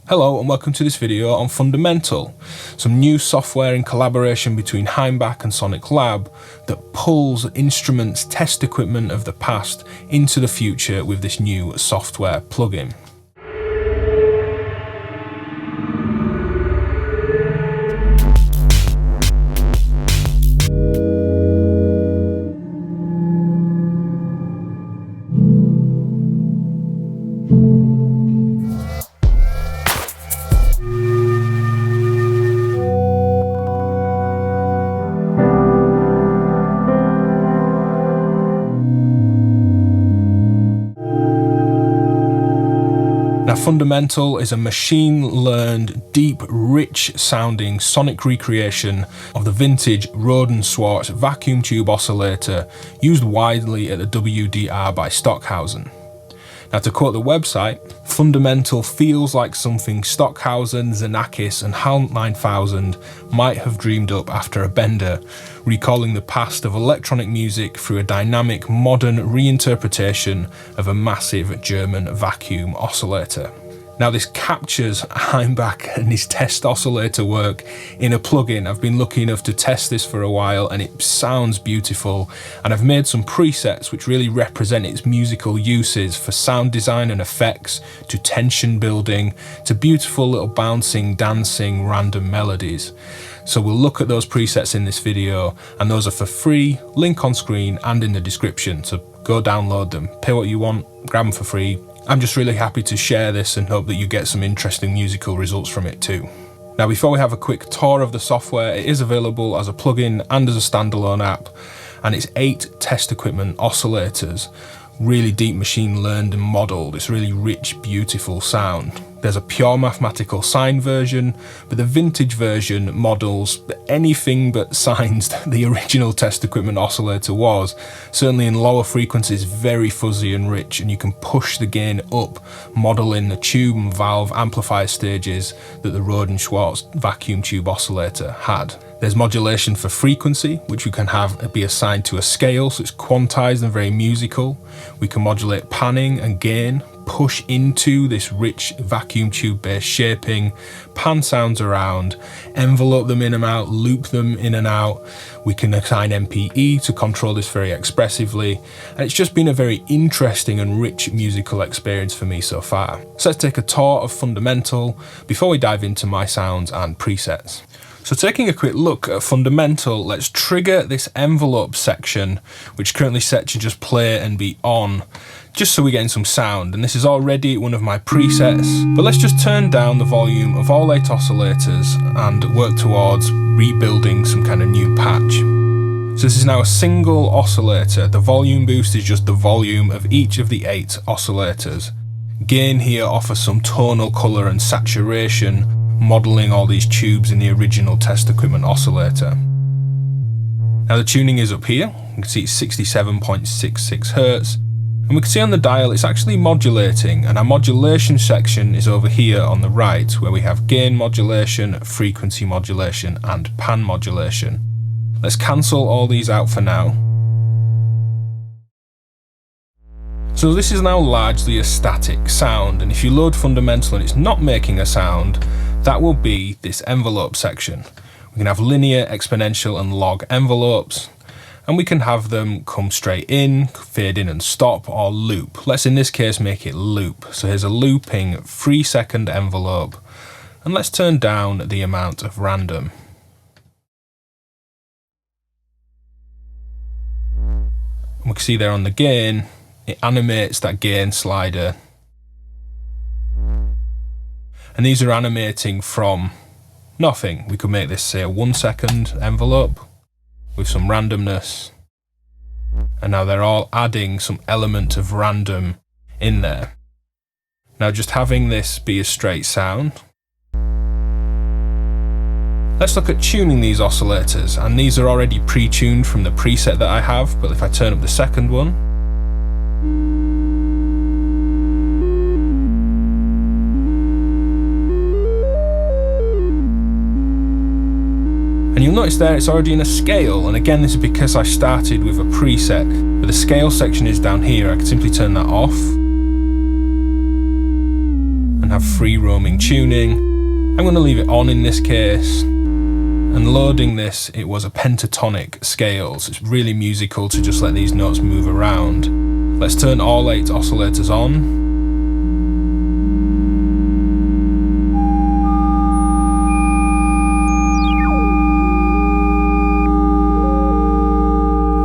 Hello and welcome to this video on Fundamental, some new software in collaboration between Hainbach and sonicLAB that pulls instruments, test equipment of the past into the future with this new software plugin. Now, Fundamental is a machine-learned, deep, rich-sounding sonic recreation of the vintage Roden Schwarz vacuum tube oscillator used widely at the WDR by Stockhausen. Now, to quote the website, Fundamental feels like something Stockhausen, Xenakis and HAL 9000 might have dreamed up after a bender, recalling the past of electronic music through a dynamic, modern reinterpretation of a massive German vacuum oscillator. Now, this captures Hainbach and his test oscillator work in a plugin. I've been lucky enough to test this for a while and it sounds beautiful, and I've made some presets which really represent its musical uses, for sound design and effects, to tension building, to beautiful little bouncing, dancing, random melodies. So we'll look at those presets in this video, and those are for free, link on screen and in the description, so go download them, pay what you want, grab them for free. I'm just really happy to share this and hope that you get some interesting musical results from it too. Now, before we have a quick tour of the software, it is available as a plugin and as a standalone app, and it's 8 test equipment oscillators, really deep machine learned and modeled. It's really rich, beautiful sound. There's a pure mathematical sine version, but the vintage version models anything but sines that the original test equipment oscillator was. Certainly in lower frequencies, very fuzzy and rich, and you can push the gain up, modeling the tube and valve amplifier stages that the Roden Schwarz vacuum tube oscillator had. There's modulation for frequency, which we can have be assigned to a scale, so it's quantized and very musical. We can modulate panning and gain, push into this rich vacuum tube based shaping, pan sounds around, envelope them in and out, loop them in and out. We can assign MPE to control this very expressively, and it's just been a very interesting and rich musical experience for me so far. So let's take a tour of Fundamental before we dive into my sounds and presets. So taking a quick look at Fundamental, let's trigger this envelope section, which is currently set to just play and be on, just so we're getting some sound. And this is already one of my presets, but let's just turn down the volume of all 8 oscillators and work towards rebuilding some kind of new patch. So this is now a single oscillator. The volume boost is just the volume of each of the 8 oscillators. Gain here offers some tonal color and saturation, modeling all these tubes in the original test equipment oscillator. Now the tuning is up here. You can see it's 67.66 Hz, and we can see on the dial it's actually modulating, and our modulation section is over here on the right, where we have gain modulation, frequency modulation and pan modulation. Let's cancel all these out for now. So this is now largely a static sound, and if you load Fundamental and it's not making a sound, that will be this envelope section. We can have linear, exponential and log envelopes, and we can have them come straight in, fade in and stop, or loop. Let's in this case make it loop. So here's a looping 3-second envelope, and let's turn down the amount of random. And we can see there on the gain, it animates that gain slider. And these are animating from nothing. We could make this, say, a 1-second envelope with some randomness. And now they're all adding some element of random in there. Now just having this be a straight sound. Let's look at tuning these oscillators, and these are already pre-tuned from the preset that I have, but if I turn up the second one, and you'll notice there it's already in a scale, and again this is because I started with a preset, but the scale section is down here. I can simply turn that off and have free roaming tuning. I'm going to leave it on in this case. And loading this, it was a pentatonic scale, so it's really musical to just let these notes move around. Let's turn all 8 oscillators on.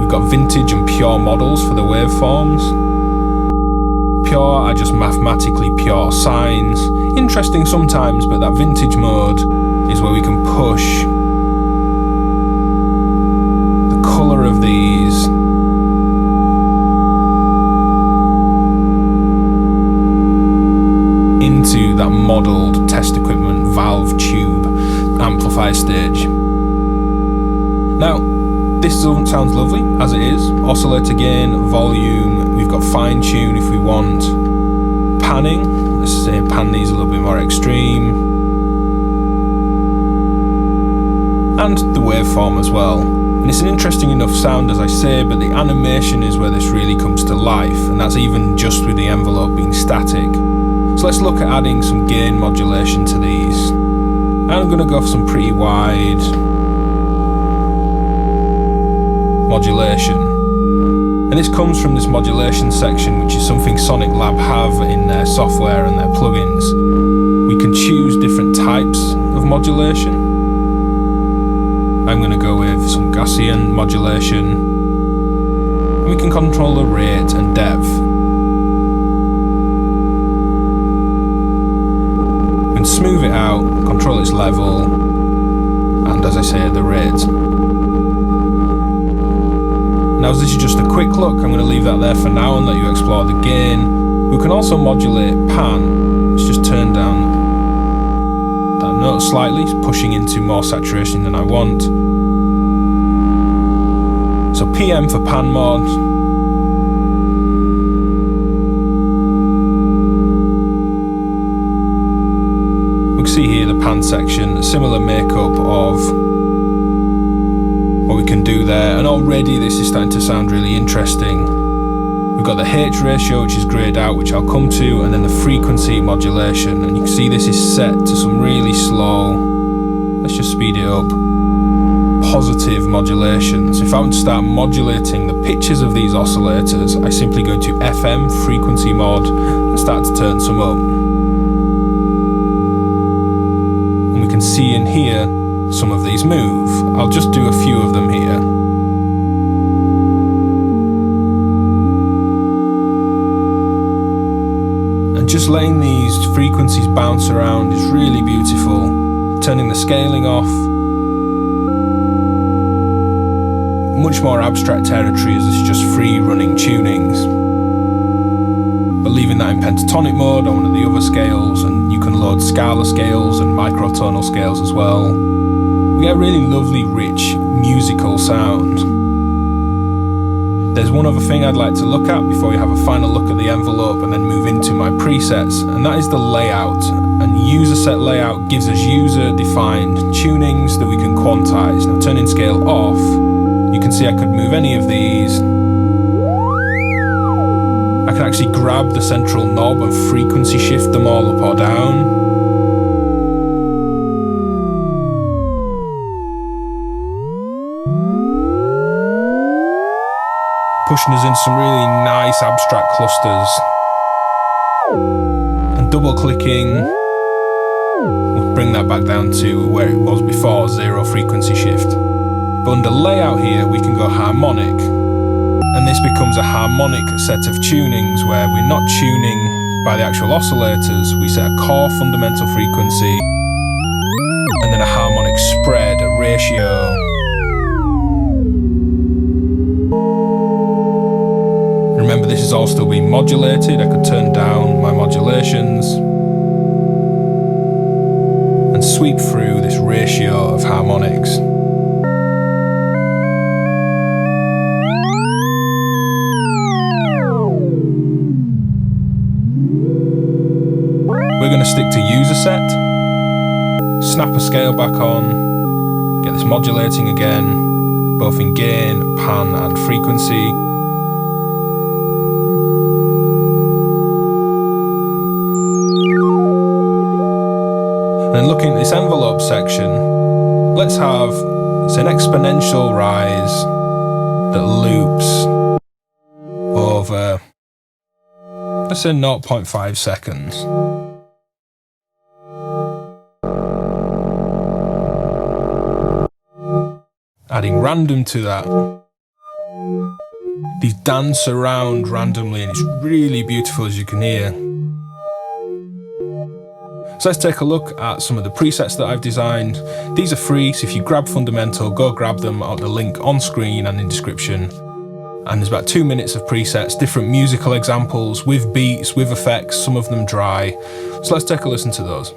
We've got vintage and pure models for the waveforms. Pure are just mathematically pure sines. Interesting sometimes, but that vintage mode is where we can push the colour of these into that modelled test equipment valve tube amplifier stage. Now, this sounds lovely as it is. Oscillator gain, volume, we've got fine tune if we want. Panning, let's say pan these a little bit more extreme. And the waveform as well. And it's an interesting enough sound as I say, but the animation is where this really comes to life, and that's even just with the envelope being static. So let's look at adding some gain modulation to these. I'm going to go for some pretty wide modulation, and this comes from this modulation section, which is something sonicLAB have in their software and their plugins. We can choose different types of modulation. I'm going to go with some Gaussian modulation, and we can control the rate and depth. We can smooth it out, control its level, and as I say, the rate. Now, as this is just a quick look, I'm going to leave that there for now and let you explore the gain. We can also modulate pan. Let's just turn down that note slightly, pushing into more saturation than I want. So PM for pan mod. We can see here the pan section, a similar makeup of what we can do there, and already this is starting to sound really interesting. We've got the H ratio, which is grayed out, which I'll come to, and then the frequency modulation, and you can see this is set to some really slow, let's just speed it up, positive modulation. So if I want to start modulating the pitches of these oscillators, I simply go to FM, frequency mod, and start to turn some up. And we can see in here some of these move. I'll just do a few of them here. And just letting these frequencies bounce around is really beautiful. Turning the scaling off. Much more abstract territory as it's just free running tunings. But leaving that in pentatonic mode on one of the other scales, and you can load scala scales and microtonal scales as well. We get a really lovely, rich, musical sound. There's one other thing I'd like to look at before we have a final look at the envelope and then move into my presets, and that is the layout. And user set layout gives us user-defined tunings that we can quantize. Now, turning scale off, you can see I could move any of these. I can actually grab the central knob and frequency shift them all up or down. Pushing us into some really nice abstract clusters. And double clicking will bring that back down to where it was before, 0 frequency shift. But under layout here, we can go harmonic. And this becomes a harmonic set of tunings where we're not tuning by the actual oscillators, we set a core fundamental frequency and then a harmonic spread, a ratio. Remember, this is all still being modulated. I could turn down my modulations and sweep through this ratio of harmonics. We're going to stick to user set, snap a scale back on, get this modulating again, both in gain, pan and frequency. Then looking at this envelope section, let's have an exponential rise that loops over, let's say 0.5 seconds. Adding random to that. These dance around randomly and it's really beautiful, as you can hear. So let's take a look at some of the presets that I've designed. These are free, so if you grab Fundamental, go grab them at the link on screen and in description. And there's about 2 minutes of presets, different musical examples with beats, with effects, some of them dry. So let's take a listen to those.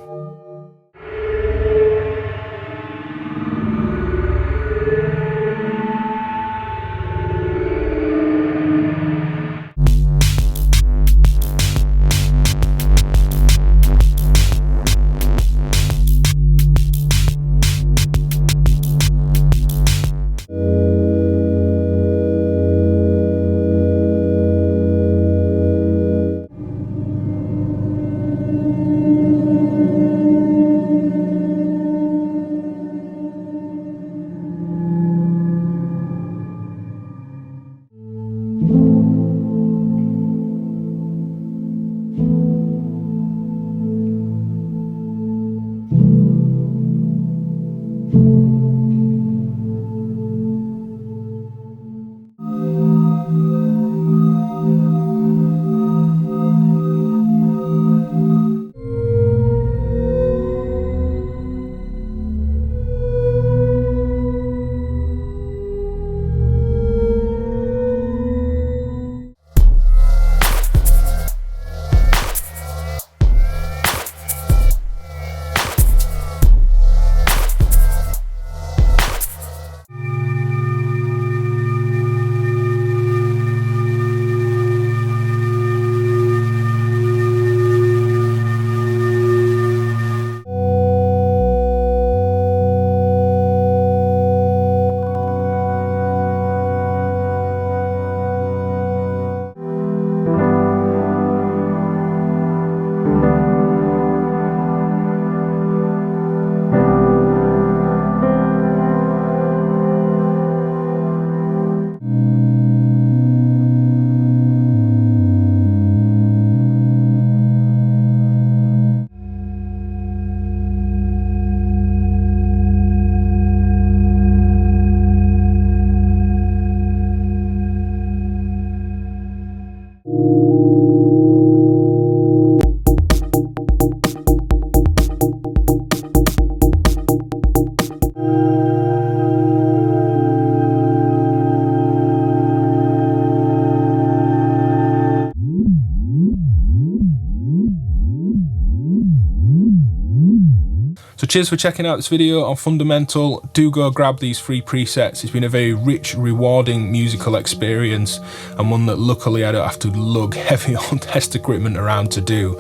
So cheers for checking out this video on Fundamental. Do go grab these free presets. It's been a very rich, rewarding musical experience, and one that luckily I don't have to lug heavy on test equipment around to do.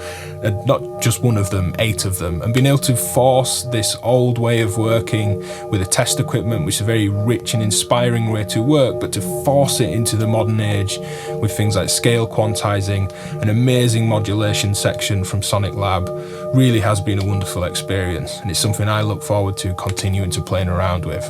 Not just one of them, 8 of them. And being able to force this old way of working with a test equipment, which is a very rich and inspiring way to work, but to force it into the modern age with things like scale quantizing, an amazing modulation section from sonicLAB, really has been a wonderful experience. And it's something I look forward to continuing to playing around with.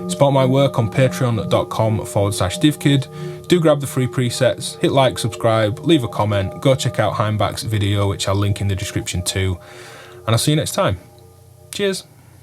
Support my work on patreon.com/DivKid. Do grab the free presets, hit like, subscribe, leave a comment, go check out Hainbach's video, which I'll link in the description too. And I'll see you next time. Cheers.